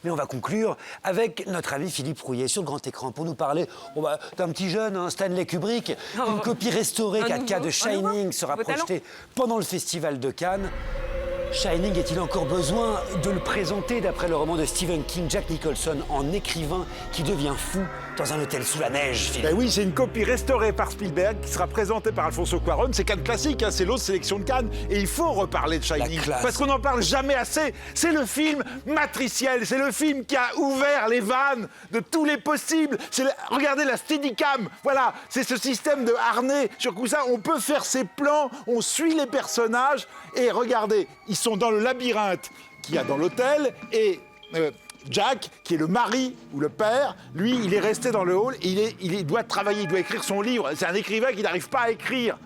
Mais on va conclure avec notre ami Philippe Rouillet sur le grand écran pour nous parler d'un petit jeune, Stanley Kubrick. Une copie restaurée 4K de Shining sera projetée pendant le Festival de Cannes. Shining, est-il encore besoin de le présenter? D'après le roman de Stephen King, Jack Nicholson, en écrivain qui devient fou dans un hôtel sous la neige. Ben oui, c'est une copie restaurée par Spielberg qui sera présentée par Alfonso Cuarón. C'est Cannes classique, c'est l'autre sélection de Cannes. Et il faut reparler de Shining parce qu'on n'en parle jamais assez. C'est le film matriciel, c'est le film qui a ouvert les vannes de tous les possibles. Regardez la Steadicam, voilà, c'est ce système de harnais sur ça. On peut faire ses plans, on suit les personnages et regardez, ils sont dans le labyrinthe qu'il y a dans l'hôtel et Jack, qui est le mari ou le père, lui, il est resté dans le hall et il doit travailler, il doit écrire son livre. C'est un écrivain qui n'arrive pas à écrire.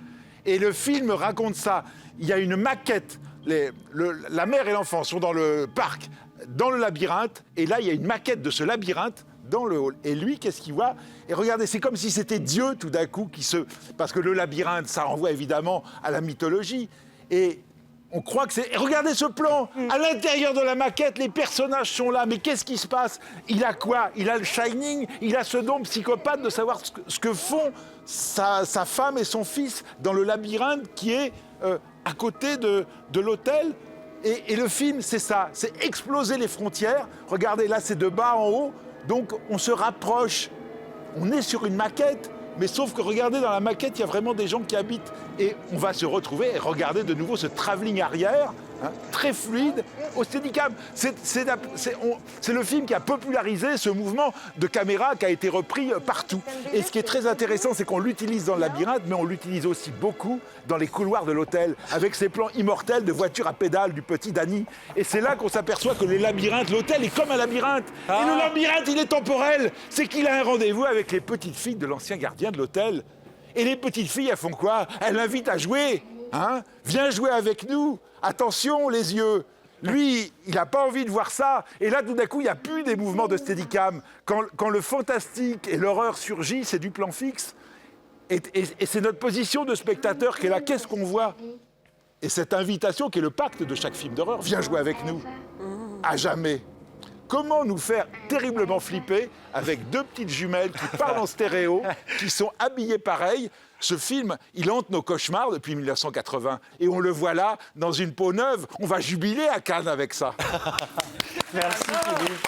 Et le film raconte ça. Il y a une maquette. La mère et l'enfant sont dans le parc, dans le labyrinthe. Et là, il y a une maquette de ce labyrinthe dans le hall. Et lui, qu'est-ce qu'il voit? Et regardez, c'est comme si c'était Dieu tout d'un coup Parce que le labyrinthe, ça renvoie évidemment à la mythologie. Et on croit que c'est... Et regardez ce plan. À l'intérieur de la maquette, les personnages sont là. Mais qu'est-ce qui se passe? Il a quoi? Il a le Shining. Il a ce don psychopathe de savoir ce que font sa femme et son fils dans le labyrinthe qui est à côté de l'hôtel. Et le film, c'est ça. C'est exploser les frontières. Regardez, là, c'est de bas en haut. Donc, on se rapproche. On est sur une maquette. Mais sauf que regardez, dans la maquette, il y a vraiment des gens qui habitent. Et on va se retrouver et regarder de nouveau ce travelling arrière, très fluide, au Steadicam. C'est le film qui a popularisé ce mouvement de caméra qui a été repris partout. Et ce qui est très intéressant, c'est qu'on l'utilise dans le labyrinthe, mais on l'utilise aussi beaucoup dans les couloirs de l'hôtel, avec ces plans immortels de voitures à pédales du petit Danny. Et c'est là qu'on s'aperçoit que le labyrinthe, l'hôtel est comme un labyrinthe. Et le labyrinthe, il est temporel. C'est qu'il a un rendez-vous avec les petites filles de l'ancien gardien de l'hôtel. Et les petites filles, elles font quoi? Elles l'invitent à jouer. Viens jouer avec nous. Attention, les yeux. Lui, il n'a pas envie de voir ça. Et là, tout d'un coup, il n'y a plus des mouvements de Steadicam. Quand le fantastique et l'horreur surgissent, c'est du plan fixe. Et c'est notre position de spectateur qui est là. Qu'est-ce qu'on voit? Et cette invitation qui est le pacte de chaque film d'horreur. Viens jouer avec nous. À jamais. Comment nous faire terriblement flipper avec deux petites jumelles qui parlent en stéréo, qui sont habillées pareil. Ce film, il hante nos cauchemars depuis 1980. Et on le voit là, dans une peau neuve. On va jubiler à Cannes avec ça. Merci Philippe.